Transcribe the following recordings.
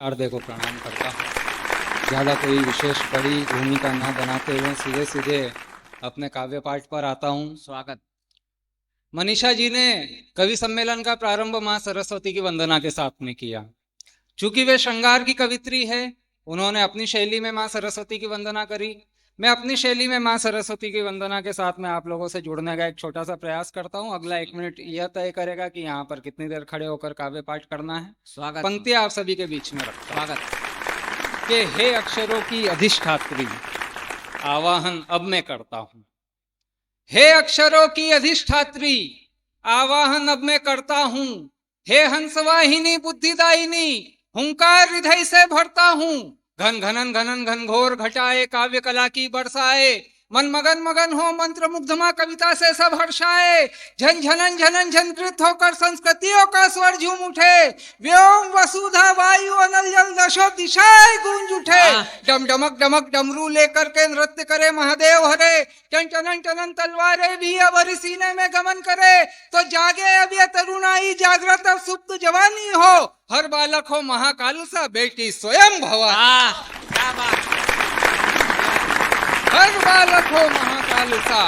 शारदे को प्रणाम करता हूँ। ज़्यादा कोई विशेष बड़ी भूमिका ना बनाते हुए सीधे सीधे अपने काव्य पाठ पर आता हूँ। स्वागत। मनीषा जी ने कवि सम्मेलन का प्रारंभ माँ सरस्वती की वंदना के साथ में किया। चूंकि वे श्रृंगार की कवित्री है, उन्होंने अपनी शैली में माँ सरस्वती की वंदना करी। मैं अपनी शैली में माँ सरस्वती की वंदना के साथ में आप लोगों से जुड़ने का एक छोटा सा प्रयास करता हूँ। अगला 1 मिनट यह तय करेगा कि यहाँ पर कितनी देर खड़े होकर काव्य पाठ करना है। स्वागत। पंक्ति आप सभी के बीच में रखता हूं। स्वागत। कि हे अक्षरों की अधिष्ठात्री, आवाहन अब मैं करता हूं। हे अक्षरों की अधिष्ठात्री, आवाहन अब मैं करता हूं। हे हंसवाहिनी बुद्धिदायिनी, हुंकार हृदय से भरता हूं। घन घनन घनन घनघोर घटाए काव्य कला की बरसाए, मन मगन मगन हो मंत्र मुग्धमा कविता से सब हर्षाए। झन झनन झनन झनकृत होकर संस्कृतियों का स्वर झूम उठे। व्योम वसुधा वायु अनल जल दशो दिशाएं गूंज उठे। डम डमक डमक डमरू लेकर के नृत्य करे महादेव हरे। टन टनन टनन तलवारें भी अब हरि सीने में गमन करे। तो जागे अब ये तरुणाई, जागृत अब सुप्त जवानी हो। हर बालक हो महाकाल सा, बेटी स्वयं भवानी। क्या बात। हर बालक हो महाकाल सा,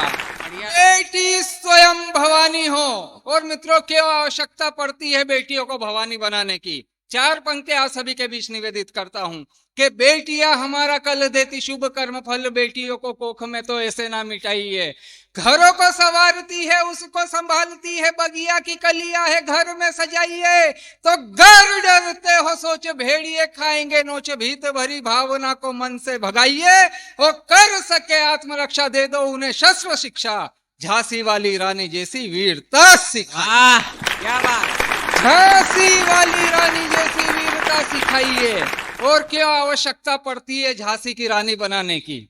बेटी स्वयं भवानी हो। और मित्रों, क्यों आवश्यकता पड़ती है बेटियों को भवानी बनाने की? 4 पंक्तियां आप सभी के बीच निवेदित करता हूं कि बेटियां हमारा कल देती शुभ कर्म फल, बेटियों को कोख में तो ऐसे ना मिटाइए। घरों को संवारती है, उसको संभालती है, बगिया की कलियां है घर में सजाइए। तो गर डरते हो सोच भेड़िए खाएंगे नोच, भीत भरी भावना को मन से भगाइए। और कर सके आत्मरक्षा दे दो उन्हें शस्त्र शिक्षा, झांसी वाली रानी जैसी वीरता सिखा। क्या बात। झांसी वाली रानी जैसी वीरता सिखाइए। और क्या आवश्यकता पड़ती है झांसी की रानी बनाने की?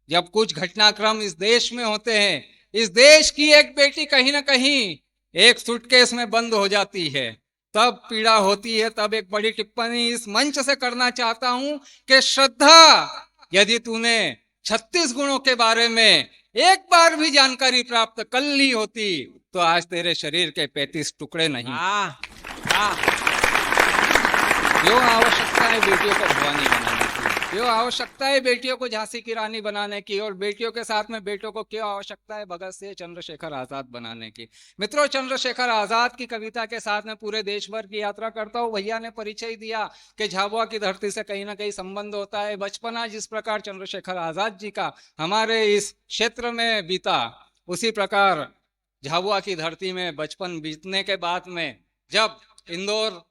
जब कुछ घटनाक्रम इस देश में होते हैं, इस देश की एक बेटी कहीं ना कहीं एक सूटकेस में बंद हो जाती है, तब पीड़ा होती है। तब एक बड़ी टिप्पणी इस मंच से करना चाहता हूं कि श्रद्धा, यदि तूने 36 गुणों के बारे में एक बार भी जानकारी प्राप्त कर ली होती तो आज तेरे शरीर के 35 टुकड़े नहीं। क्यों आवश्यकता है बेटियों को भवानी बनाने की? क्यों आवश्यकता है बेटियों को झांसी की रानी बनाने की? और बेटियों के साथ में बेटों को क्यों आवश्यकता है भगत सिंह चंद्रशेखर आजाद बनाने की? मित्रों, चंद्रशेखर आजाद की कविता के साथ में पूरे देश भर की यात्रा करता हूँ। भैया ने परिचय दिया कि झाबुआ की धरती से कहीं ना कहीं संबंध होता है। बचपना जिस प्रकार चंद्रशेखर आजाद जी का हमारे इस क्षेत्र में बीता, उसी प्रकार झाबुआ की धरती में बचपन बीतने के बाद में जब इंदौर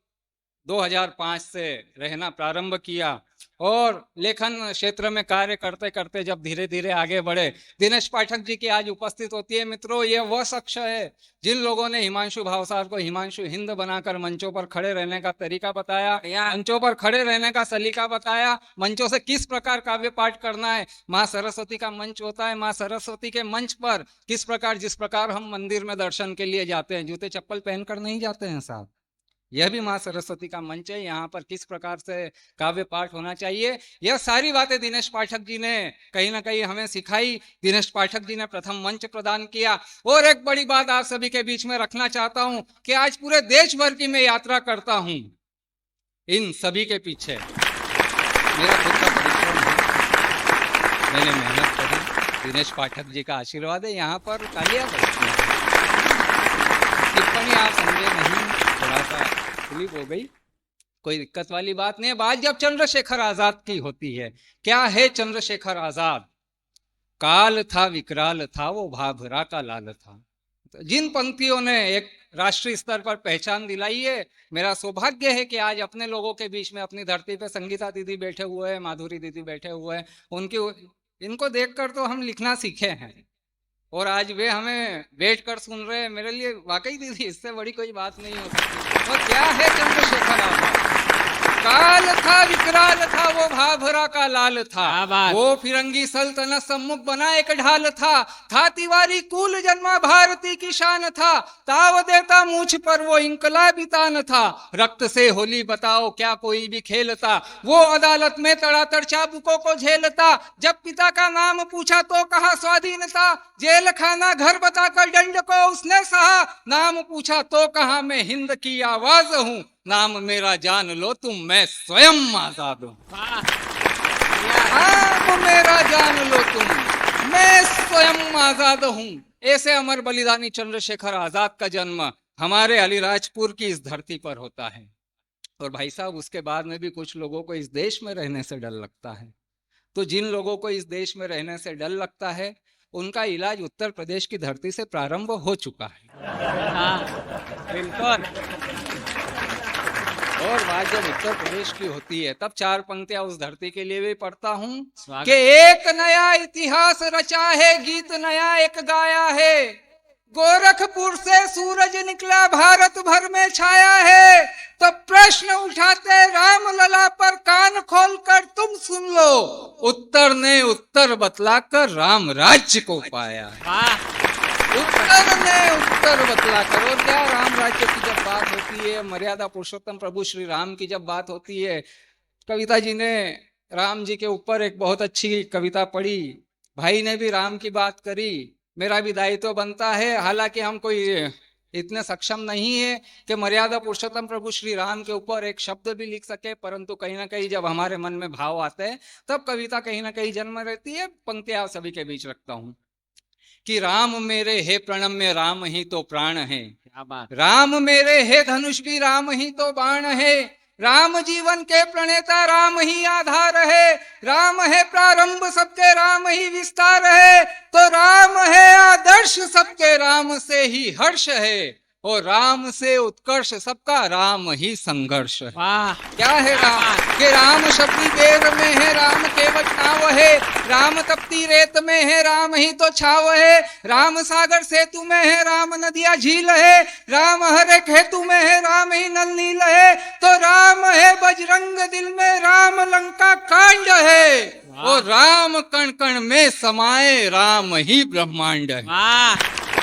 2005 से रहना प्रारंभ किया और लेखन क्षेत्र में कार्य करते करते जब धीरे धीरे आगे बढ़े, दिनेश पाठक जी की आज उपस्थित होती है। मित्रों, ये वह शख्स है जिन लोगों ने हिमांशु भावसार को हिमांशु हिंद बनाकर मंचों पर खड़े रहने का तरीका बताया, मंचों पर खड़े रहने का सलीका बताया, मंचों से किस प्रकार काव्य पाठ करना है। माँ सरस्वती का मंच होता है, माँ सरस्वती के मंच पर किस प्रकार, जिस प्रकार हम मंदिर में दर्शन के लिए जाते हैं, जूते चप्पल पहनकर नहीं जाते हैं साहब, यह भी माँ सरस्वती का मंच है। यहाँ पर किस प्रकार से काव्य पाठ होना चाहिए, यह सारी बातें दिनेश पाठक जी ने कहीं ना कहीं हमें सिखाई। दिनेश पाठक जी ने प्रथम मंच प्रदान किया। और एक बड़ी बात आप सभी के बीच में रखना चाहता हूं कि आज पूरे देश भर की मैं यात्रा करता हूं, इन सभी के पीछे मेरा खुद का परिश्रम है, मैंने मेहनत करी, दिनेश पाठक जी का आशीर्वाद है। यहाँ पर तालियां बजती हैं। टिप्पणी आप समझे नहीं, थोड़ा सा स्लिप हो गई, कोई दिक्कत वाली बात नहीं है। बात जब चंद्रशेखर आजाद की होती है, क्या है चंद्रशेखर आजाद? काल था विकराल था, वो भाभरा का लाल था। तो जिन पंक्तियों ने एक राष्ट्रीय स्तर पर पहचान दिलाई है, मेरा सौभाग्य है कि आज अपने लोगों के बीच में अपनी धरती पे संगीता दीदी बैठे हुए हैं, माधुरी दीदी बैठे हुए हैं। इनको देखकर तो हम लिखना सीखे हैं और आज वे हमें बैठ कर सुन रहे हैं। मेरे लिए वाकई दीदी इससे बड़ी कोई बात नहीं हो सकती। और क्या है चंद्रशेखर आजाद? काल था विकराल था, वो भाभरा का लाल था, वो फिरंगी सल्तनत सम्मुख बना एक ढाल था तिवारी कुल जन्मा भारती की शान था, ताव देता मूछ पर वो इंकलाबी तान था, रक्त से होली बताओ क्या कोई भी खेलता, वो अदालत में तड़ातड़ चाबुकों को झेलता, जब पिता का नाम पूछा तो कहा स्वाधीनता, जेल खाना घर बताकर दंड को उसने सहा, नाम पूछा तो कहा मैं हिंद की आवाज हूँ, नाम मेरा जान लो तुम, मैं स्वयं आजाद हूँ। वाह बढ़िया। नाम मेरा जान लो तुम, मैं स्वयं आजाद हूँ। ऐसे अमर बलिदानी चंद्रशेखर आजाद का जन्म हमारे अलीराजपुर की इस धरती पर होता है। और भाई साहब, उसके बाद में भी कुछ लोगों को इस देश में रहने से डर लगता है। तो जिन लोगों को इस देश में रहने से डर लगता है, उनका इलाज उत्तर प्रदेश की धरती से प्रारंभ हो चुका है। हाँ बिल्कुल। और बात जब उत्तर प्रदेश की होती है, तब चार पंक्तियां उस धरती के लिए भी पढ़ता हूँ स्वागत। कि एक नया इतिहास रचा है, गीत नया एक गाया है। गोरखपुर से सूरज निकला, भारत भर में छाया है। तो प्रश्न उठाते राम लला पर, कान खोलकर तुम सुन लो। उत्तर ने उत्तर बतलाकर राम राज्य को पाया है। वाह उत्तर ने उत्तर बतलाकर। और क्या, राम राज्य की जब बात होती है, मर्यादा पुरुषोत्तम प्रभु श्री राम की जब बात होती है, कविता जी ने राम जी के ऊपर एक बहुत अच्छी कविता पढ़ी, भाई ने भी राम की बात करी। मेरा भी दायित्व बनता है, हालांकि हम कोई इतने सक्षम नहीं है कि मर्यादा पुरुषोत्तम प्रभु श्री राम के ऊपर एक शब्द भी लिख सके, परंतु कहीं ना कहीं जब हमारे मन में भाव आते हैं, तब कविता कहीं ना कहीं जन्म रहती है। पंक्तियां आप सभी के बीच रखता हूं कि राम मेरे है प्रणम्य, राम ही तो प्राण है। क्या बात। राम मेरे है धनुष भी, राम ही तो बाण है। राम जीवन के प्रणेता, राम ही आधार है। राम है प्रारंभ सबके, राम ही विस्तार है। तो राम है आदर्श सबके, राम से ही हर्ष है। और राम से उत्कर्ष सबका, राम ही संघर्ष है। वाह क्या है राम? कि राम शबरी बेर में है, राम केवट नाव है। राम तपती रेत में है, राम ही तो छाव है। राम सागर सेतु में है, राम नदिया झील है। राम हर एक हेतु में है, राम ही नल नील है। तो राम है बजरंग दिल में, राम लंका कांड है। और राम कण कण में समाये, राम ही ब्रह्मांड है। वाह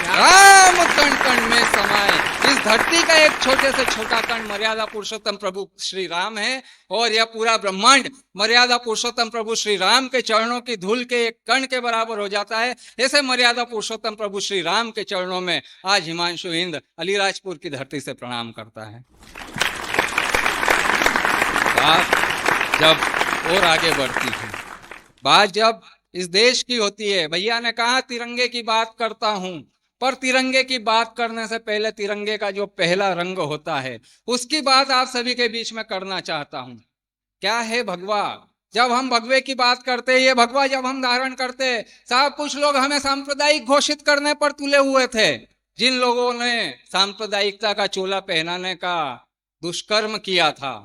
राम कण कण में समाये। इस धरती का एक छोटे से छोटा कण मर्यादा पुरुषोत्तम प्रभु श्री राम है, और यह पूरा ब्रह्मांड मर्यादा पुरुषोत्तम प्रभु श्री राम के चरणों की धूल के एक कण के बराबर हो जाता है। ऐसे मर्यादा पुरुषोत्तम प्रभु श्री राम के चरणों में आज हिमांशु हिंद अलीराजपुर की धरती से प्रणाम करता है। बात जब और आगे बढ़ती है, बात जब इस देश की होती है, भैया ने कहा तिरंगे की बात करता हूं, पर तिरंगे की बात करने से पहले तिरंगे का जो पहला रंग होता है, उसकी बात आप सभी के बीच में करना चाहता हूं। क्या है भगवा? जब हम भगवे की बात करते, ये भगवा जब हम धारण करते, साहब कुछ लोग हमें सांप्रदायिक घोषित करने पर तुले हुए थे। जिन लोगों ने सांप्रदायिकता का चोला पहनाने का दुष्कर्म किया था,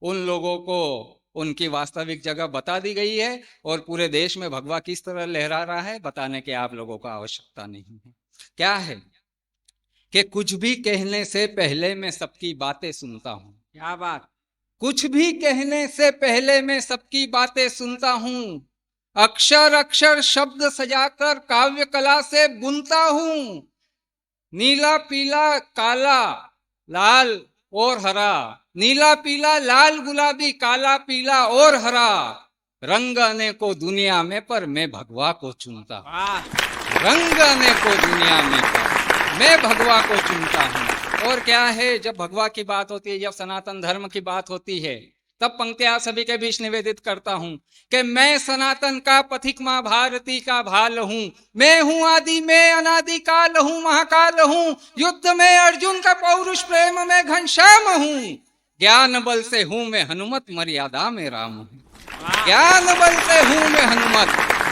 उन लोगों को उनकी वास्तविक जगह बता दी गई है। और पूरे देश में भगवा किस तरह लहरा रहा है, बताने की आप लोगों को आवश्यकता नहीं है। क्या है कि कुछ भी कहने से पहले मैं सबकी बातें सुनता हूं। क्या बात। कुछ भी कहने से पहले मैं सबकी बातें सुनता हूं। अक्षर अक्षर शब्द सजाकर काव्य कला से बुनता हूं। नीला पीला काला लाल और हरा, नीला पीला लाल गुलाबी काला पीला और हरा, रंग अनेकों दुनिया में पर मैं भगवा को चुनता हूं। वाह रंग अनेकों दुनिया में पर मैं भगवा को चुनता हूं। और क्या है, जब भगवा की बात होती है, जब सनातन धर्म की बात होती है, तब पंक्तियां सभी के बीच निवेदित करता हूं कि मैं सनातन का पथिक मां भारती का भाल हूं। मैं हूं आदि में अनादि काल हूं, महाकाल हूं। युद्ध में अर्जुन का पौरुष, प्रेम में घनश्याम हूं। ज्ञान बल से हूं मैं हनुमत, मर्यादा में राम हूं। ज्ञान बल से हूं मैं हनुमत,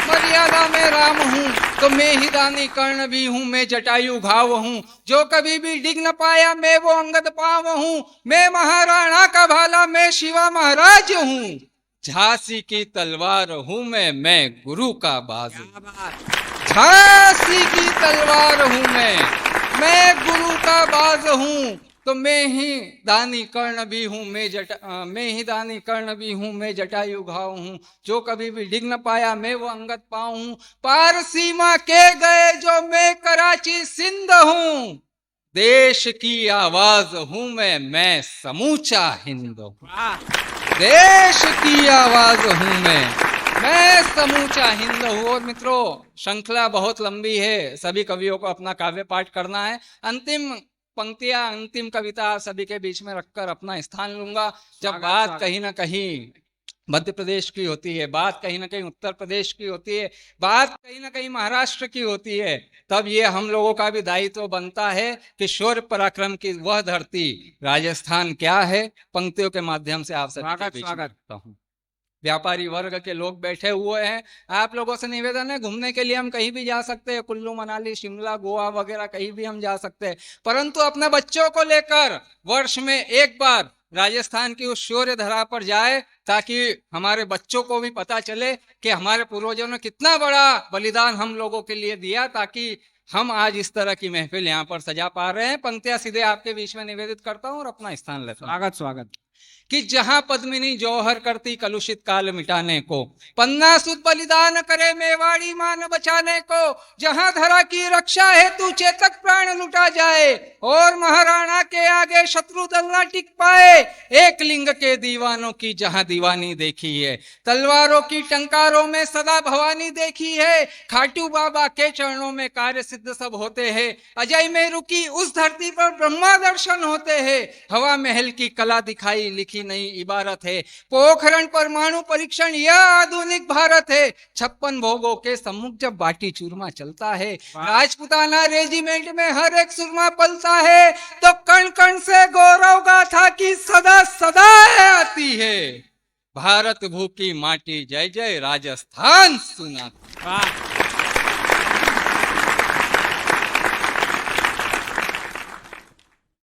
मर्यादा में राम हूं। तो मैं ही दानी कर्ण भी हूं, मैं जटायु घाव हूं। जो कभी भी डिग न पाया, मैं वो अंगद पाव हूं। मैं महाराणा का भाला, मैं शिवा महाराज हूं। झांसी की तलवार हूं मैं गुरु का बाजू। क्या बात। झांसी की तलवार हूं मैं गुरु का बाज हूं। तो मैं ही दानी कर्ण भी हूं, मैं ही दानी कर्ण भी हूं, मैं जटायु घाव हूं। जो कभी भी डिग न पाया, मैं वो अंगद पाव हूं। पार सीमा के गए जो, मैं कराची सिंध हूं। देश की आवाज हूं मैं समूचा हिंद हूं। देश की आवाज हूं मैं समूचा हिंद हूं। और मित्रों, श्रृंखला बहुत लंबी है, सभी कवियों को अपना काव्य पाठ करना है। अंतिम पंक्तियां, अंतिम कविता आप सभी के बीच में रखकर अपना स्थान लूंगा। जब स्वागत, बात स्वागत। कहीं ना कहीं मध्य प्रदेश की होती है, बात कहीं ना कहीं उत्तर प्रदेश की होती है, बात कहीं ना कहीं महाराष्ट्र की होती है, तब ये हम लोगों का भी दायित्व बनता है कि शौर्य पराक्रम की वह धरती राजस्थान क्या है, पंक्तियों के माध्यम से आप सभी के स्वागत, बीच में स्वागत। रखता हूं। व्यापारी वर्ग के लोग बैठे हुए हैं, आप लोगों से निवेदन है, घूमने के लिए हम कहीं भी जा सकते हैं, कुल्लू मनाली शिमला गोवा वगैरह कहीं भी हम जा सकते हैं, परंतु अपने बच्चों को लेकर वर्ष में एक बार राजस्थान की उस शौर्य धरा पर जाए, ताकि हमारे बच्चों को भी पता चले कि हमारे पूर्वजों ने कितना बड़ा बलिदान हम लोगों के लिए दिया, ताकि हम आज इस तरह की महफिल यहाँ पर सजा पा रहे हैं। पंक्तियां सीधे आपके बीच में निवेदित करता हूँ और अपना स्थान लेता हूँ स्वागत, स्वागत। कि जहां पद्मिनी जौहर करती कलुषित काल मिटाने को, पन्ना सुत बलिदान करे मेवाड़ी मान बचाने को, जहां धरा की रक्षा हेतु चेतक प्राण लुटा जाए और महाराणा के आगे शत्रु दल न टिक पाए, एक लिंग के दीवानों की जहां दीवानी देखी है, तलवारों की टंकारों में सदा भवानी देखी है, खाटू बाबा के चरणों में कार्य सिद्ध सब होते हैं, अजय में रुकी उस धरती पर ब्रह्मा दर्शन होते हैं, हवा महल की कला दिखाई लिखी नई इबारत है, पोखरण परमाणु परीक्षण यह आधुनिक भारत है, 56 भोगों के सम्मुख जब बाटी चूरमा चलता है, राजपुताना रेजिमेंट में हर एक सुरमा पलता है, तो कण कण से गौरव गाथा की सदा सदा आती है, भारत भू की माटी जय जय राजस्थान सुना। वाह।